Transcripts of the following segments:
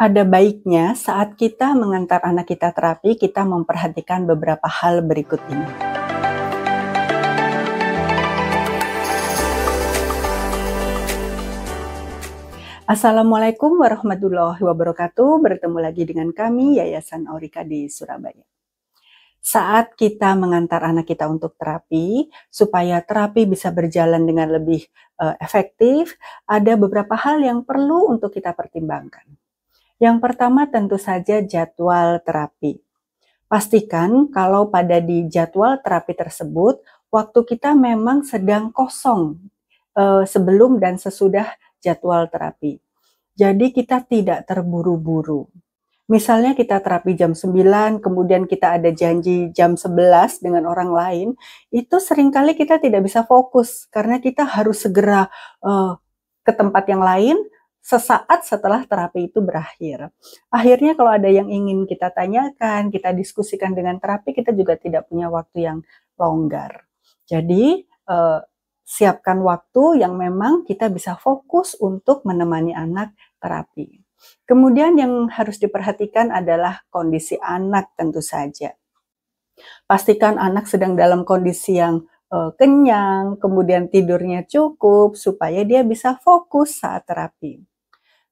Ada baiknya saat kita mengantar anak kita terapi, kita memperhatikan beberapa hal berikut ini. Assalamualaikum warahmatullahi wabarakatuh. Bertemu lagi dengan kami, Yayasan Aurika di Surabaya. Saat kita mengantar anak kita untuk terapi, supaya terapi bisa berjalan dengan lebih efektif, ada beberapa hal yang perlu untuk kita pertimbangkan. Yang pertama tentu saja jadwal terapi. Pastikan kalau pada di jadwal terapi tersebut, waktu kita memang sedang kosong sebelum dan sesudah jadwal terapi. Jadi kita tidak terburu-buru. Misalnya kita terapi jam 9, kemudian kita ada janji jam 11 dengan orang lain, itu seringkali kita tidak bisa fokus karena kita harus segera ke tempat yang lain sesaat setelah terapi itu berakhir. Akhirnya kalau ada yang ingin kita tanyakan, kita diskusikan dengan terapi, kita juga tidak punya waktu yang longgar. Jadi, siapkan waktu yang memang kita bisa fokus untuk menemani anak terapi. Kemudian yang harus diperhatikan adalah kondisi anak tentu saja. Pastikan anak sedang dalam kondisi yang kenyang, kemudian tidurnya cukup, supaya dia bisa fokus saat terapi.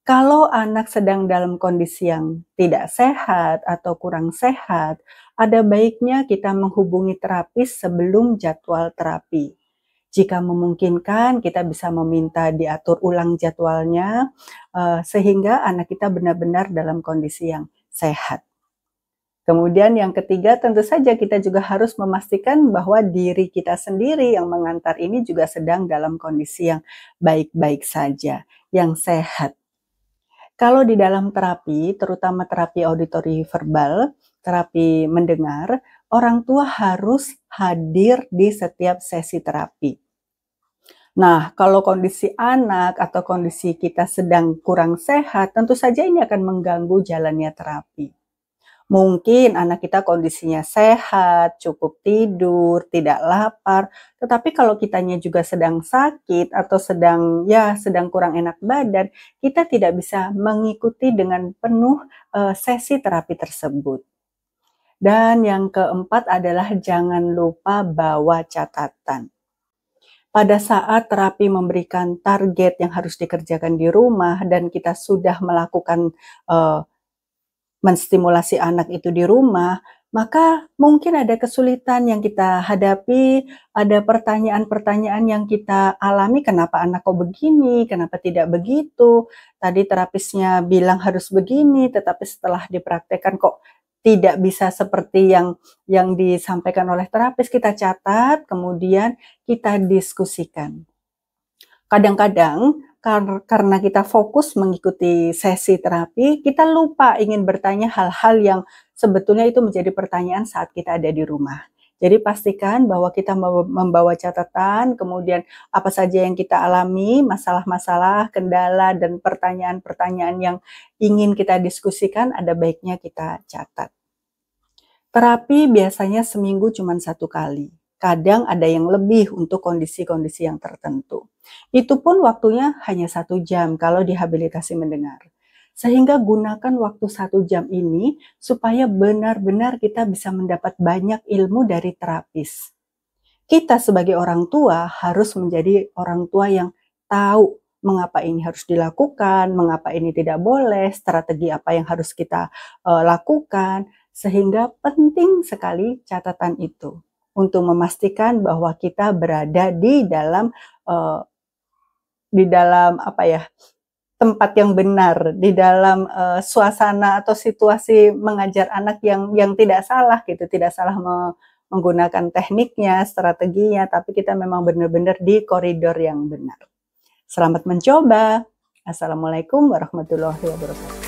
Kalau anak sedang dalam kondisi yang tidak sehat atau kurang sehat, ada baiknya kita menghubungi terapis sebelum jadwal terapi. Jika memungkinkan, kita bisa meminta diatur ulang jadwalnya, sehingga anak kita benar-benar dalam kondisi yang sehat. Kemudian yang ketiga, tentu saja kita juga harus memastikan bahwa diri kita sendiri yang mengantar ini juga sedang dalam kondisi yang baik-baik saja, yang sehat. Kalau di dalam terapi, terutama terapi auditori verbal, terapi mendengar, orang tua harus hadir di setiap sesi terapi. Nah, kalau kondisi anak atau kondisi kita sedang kurang sehat, tentu saja ini akan mengganggu jalannya terapi. Mungkin anak kita kondisinya sehat, cukup tidur, tidak lapar, tetapi kalau kitanya juga sedang sakit atau sedang kurang enak badan, kita tidak bisa mengikuti dengan penuh sesi terapi tersebut. Dan yang keempat adalah jangan lupa bawa catatan. Pada saat terapi memberikan target yang harus dikerjakan di rumah dan kita sudah melakukan menstimulasi anak itu di rumah, maka mungkin ada kesulitan yang kita hadapi, ada pertanyaan-pertanyaan yang kita alami, kenapa anak kok begini, kenapa tidak begitu, tadi terapisnya bilang harus begini, tetapi setelah dipraktekkan kok tidak bisa seperti yang disampaikan oleh terapis, kita catat, kemudian kita diskusikan. Kadang-kadang karena kita fokus mengikuti sesi terapi, kita lupa ingin bertanya hal-hal yang sebetulnya itu menjadi pertanyaan saat kita ada di rumah. Jadi pastikan bahwa kita membawa catatan, kemudian apa saja yang kita alami, masalah-masalah, kendala, dan pertanyaan-pertanyaan yang ingin kita diskusikan, ada baiknya kita catat. Terapi biasanya seminggu cuma 1 kali. Kadang ada yang lebih untuk kondisi-kondisi yang tertentu. Itu pun waktunya hanya 1 jam kalau dihabilitasi mendengar. Sehingga gunakan waktu 1 jam ini supaya benar-benar kita bisa mendapat banyak ilmu dari terapis. Kita sebagai orang tua harus menjadi orang tua yang tahu mengapa ini harus dilakukan, mengapa ini tidak boleh, strategi apa yang harus kita lakukan, sehingga penting sekali catatan itu untuk memastikan bahwa kita berada di dalam tempat yang benar, di dalam suasana atau situasi mengajar anak yang tidak salah gitu, tidak salah menggunakan tekniknya, strateginya, tapi kita memang benar-benar di koridor yang benar. Selamat mencoba. Assalamualaikum warahmatullahi wabarakatuh.